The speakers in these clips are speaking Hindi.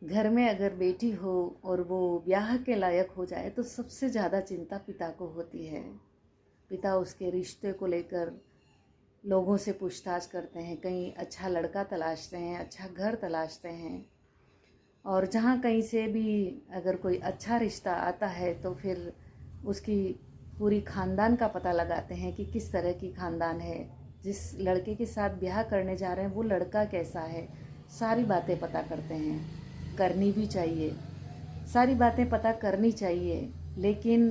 घर में अगर बेटी हो और वो ब्याह के लायक हो जाए तो सबसे ज़्यादा चिंता पिता को होती है। पिता उसके रिश्ते को लेकर लोगों से पूछताछ करते हैं, कहीं अच्छा लड़का तलाशते हैं, अच्छा घर तलाशते हैं। और जहाँ कहीं से भी अगर कोई अच्छा रिश्ता आता है तो फिर उसकी पूरी ख़ानदान का पता लगाते हैं कि किस तरह की ख़ानदान है, जिस लड़के के साथ ब्याह करने जा रहे हैं वो लड़का कैसा है, सारी बातें पता करते हैं। करनी भी चाहिए, सारी बातें पता करनी चाहिए, लेकिन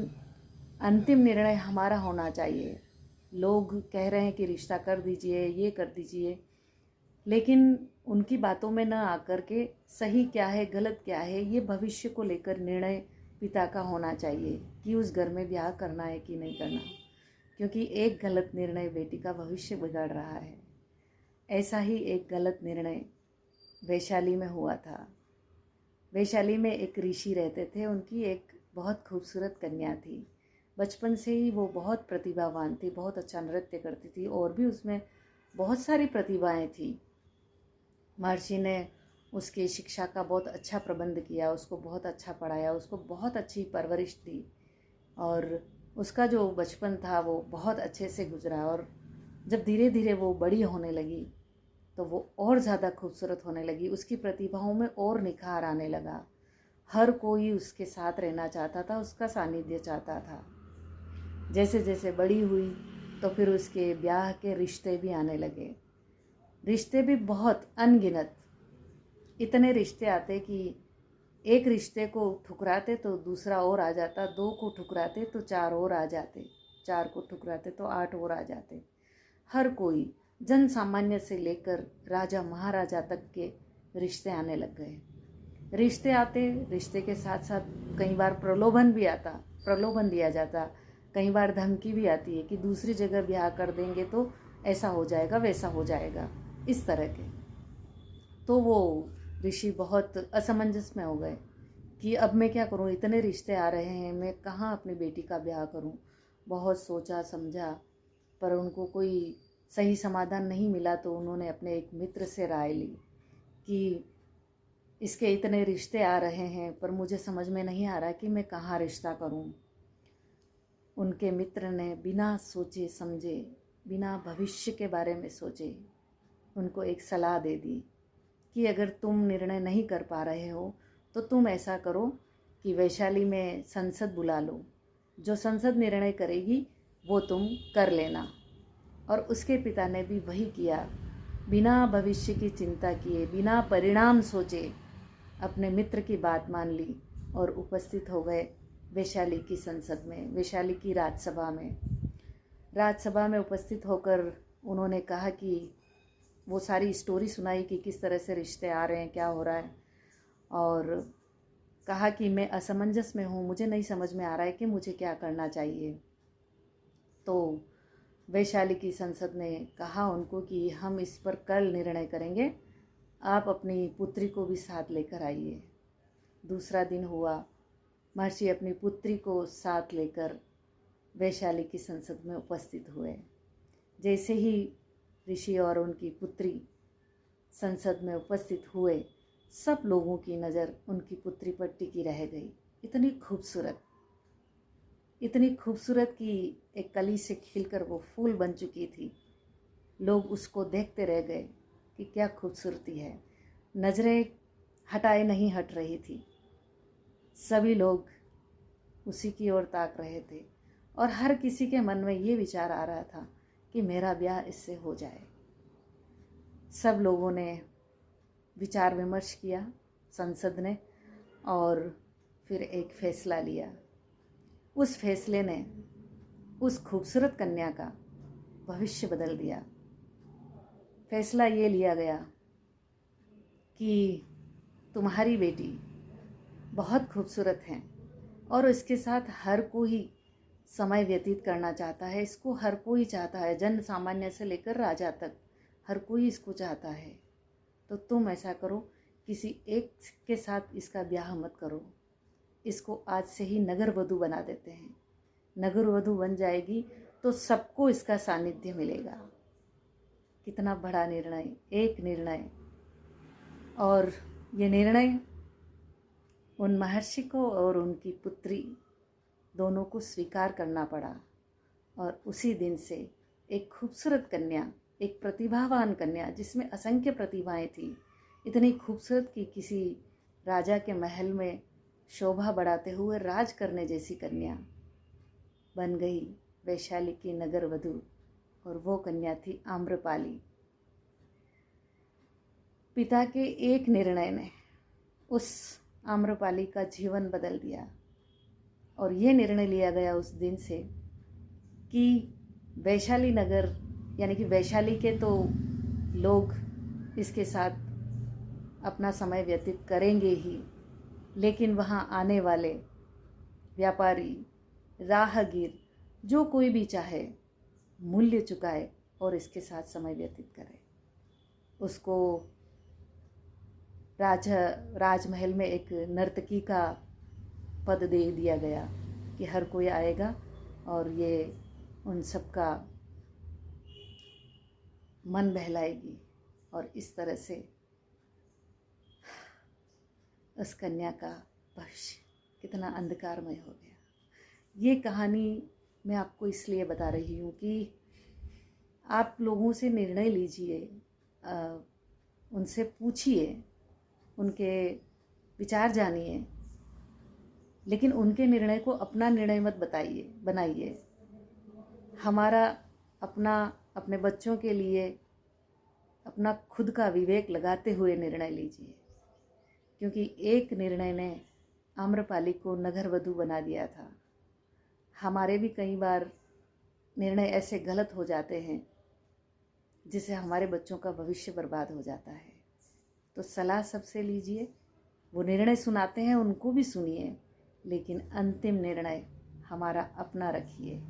अंतिम निर्णय हमारा होना चाहिए। लोग कह रहे हैं कि रिश्ता कर दीजिए, ये कर दीजिए, लेकिन उनकी बातों में न आकर के सही क्या है गलत क्या है ये भविष्य को लेकर निर्णय पिता का होना चाहिए कि उस घर में ब्याह करना है कि नहीं करना, क्योंकि एक गलत निर्णय बेटी का भविष्य बिगाड़ रहा है। ऐसा ही एक गलत निर्णय वैशाली में हुआ था। वैशाली में एक ऋषि रहते थे, उनकी एक बहुत खूबसूरत कन्या थी। बचपन से ही वो बहुत प्रतिभावान थी, बहुत अच्छा नृत्य करती थी और भी उसमें बहुत सारी प्रतिभाएं थी। महर्षि ने उसकी शिक्षा का बहुत अच्छा प्रबंध किया, उसको बहुत अच्छा पढ़ाया, उसको बहुत अच्छी परवरिश दी और उसका जो बचपन था वो बहुत अच्छे से गुजरा। और जब धीरे धीरे वो बड़ी होने लगी तो वो और ज़्यादा खूबसूरत होने लगी, उसकी प्रतिभाओं में और निखार आने लगा। हर कोई उसके साथ रहना चाहता था, उसका सानिध्य चाहता था। जैसे जैसे बड़ी हुई तो फिर उसके ब्याह के रिश्ते भी आने लगे। रिश्ते भी बहुत अनगिनत, इतने रिश्ते आते कि एक रिश्ते को ठुकराते तो दूसरा और आ जाता, दो को ठुकराते तो चार और आ जाते, चार को ठुकराते तो आठ और आ जाते। हर कोई, जन सामान्य से लेकर राजा महाराजा तक के रिश्ते आने लग गए। रिश्ते आते, रिश्ते के साथ साथ कई बार प्रलोभन भी आता, प्रलोभन दिया जाता, कई बार धमकी भी आती है कि दूसरी जगह ब्याह कर देंगे तो ऐसा हो जाएगा, वैसा हो जाएगा, इस तरह के। तो वो ऋषि बहुत असमंजस में हो गए कि अब मैं क्या करूं, इतने रिश्ते आ रहे हैं, मैं कहाँ अपनी बेटी का ब्याह करूं। बहुत सोचा समझा पर उनको कोई सही समाधान नहीं मिला, तो उन्होंने अपने एक मित्र से राय ली कि इसके इतने रिश्ते आ रहे हैं पर मुझे समझ में नहीं आ रहा कि मैं कहाँ रिश्ता करूं। उनके मित्र ने बिना सोचे समझे, बिना भविष्य के बारे में सोचे, उनको एक सलाह दे दी कि अगर तुम निर्णय नहीं कर पा रहे हो तो तुम ऐसा करो कि वैशाली में संसद बुला लो, जो संसद निर्णय करेगी वो तुम कर लेना। और उसके पिता ने भी वही किया, बिना भविष्य की चिंता किए, बिना परिणाम सोचे अपने मित्र की बात मान ली और उपस्थित हो गए वैशाली की संसद में, वैशाली की राज्यसभा में। राज्यसभा में उपस्थित होकर उन्होंने कहा कि वो सारी स्टोरी सुनाई कि किस तरह से रिश्ते आ रहे हैं, क्या हो रहा है, और कहा कि मैं असमंजस में हूँ, मुझे नहीं समझ में आ रहा है कि मुझे क्या करना चाहिए। तो वैशाली की संसद ने कहा उनको कि हम इस पर कल निर्णय करेंगे, आप अपनी पुत्री को भी साथ लेकर आइए। दूसरा दिन हुआ, महर्षि अपनी पुत्री को साथ लेकर वैशाली की संसद में उपस्थित हुए। जैसे ही ऋषि और उनकी पुत्री संसद में उपस्थित हुए, सब लोगों की नज़र उनकी पुत्री पर टिकी रह गई। इतनी खूबसूरत, इतनी खूबसूरत कि एक कली से खिलकर वो फूल बन चुकी थी। लोग उसको देखते रह गए कि क्या खूबसूरती है, नज़रें हटाए नहीं हट रही थी। सभी लोग उसी की ओर ताक रहे थे और हर किसी के मन में ये विचार आ रहा था कि मेरा ब्याह इससे हो जाए। सब लोगों ने विचार विमर्श किया संसद ने और फिर एक फैसला लिया। उस फैसले ने उस खूबसूरत कन्या का भविष्य बदल दिया। फैसला ये लिया गया कि तुम्हारी बेटी बहुत खूबसूरत है और इसके साथ हर कोई समय व्यतीत करना चाहता है, इसको हर कोई चाहता है, जन सामान्य से लेकर राजा तक हर कोई इसको चाहता है। तो तुम ऐसा करो, किसी एक के साथ इसका ब्याह मत करो, इसको आज से ही नगर वधू बना देते हैं। नगर वधू बन जाएगी तो सबको इसका सानिध्य मिलेगा। कितना बड़ा निर्णय, एक निर्णय। और ये निर्णय उन महर्षि को और उनकी पुत्री दोनों को स्वीकार करना पड़ा। और उसी दिन से एक खूबसूरत कन्या, एक प्रतिभावान कन्या जिसमें असंख्य प्रतिभाएं थी, इतनी खूबसूरत कि किसी राजा के महल में शोभा बढ़ाते हुए राज करने जैसी कन्या बन गई वैशाली की नगर वधू। और वो कन्या थी आम्रपाली। पिता के एक निर्णय ने उस आम्रपाली का जीवन बदल दिया। और ये निर्णय लिया गया उस दिन से कि वैशाली नगर यानी कि वैशाली के तो लोग इसके साथ अपना समय व्यतीत करेंगे ही, लेकिन वहाँ आने वाले व्यापारी, राहगीर, जो कोई भी चाहे मूल्य चुकाए और इसके साथ समय व्यतीत करे। उसको राजमहल में एक नर्तकी का पद दे दिया गया कि हर कोई आएगा और ये उन सब का मन बहलाएगी। और इस तरह से उस कन्या का भविष्य कितना अंधकारमय हो गया। ये कहानी मैं आपको इसलिए बता रही हूँ कि आप लोगों से निर्णय लीजिए, उनसे पूछिए, उनके विचार जानिए, लेकिन उनके निर्णय को अपना निर्णय मत बनाइए। हमारा अपने बच्चों के लिए अपना खुद का विवेक लगाते हुए निर्णय लीजिए, क्योंकि एक निर्णय ने आम्रपाली को नगर वधू बना दिया था। हमारे भी कई बार निर्णय ऐसे गलत हो जाते हैं जिससे हमारे बच्चों का भविष्य बर्बाद हो जाता है। तो सलाह सबसे लीजिए, वो निर्णय सुनाते हैं उनको भी सुनिए, लेकिन अंतिम निर्णय हमारा अपना रखिए।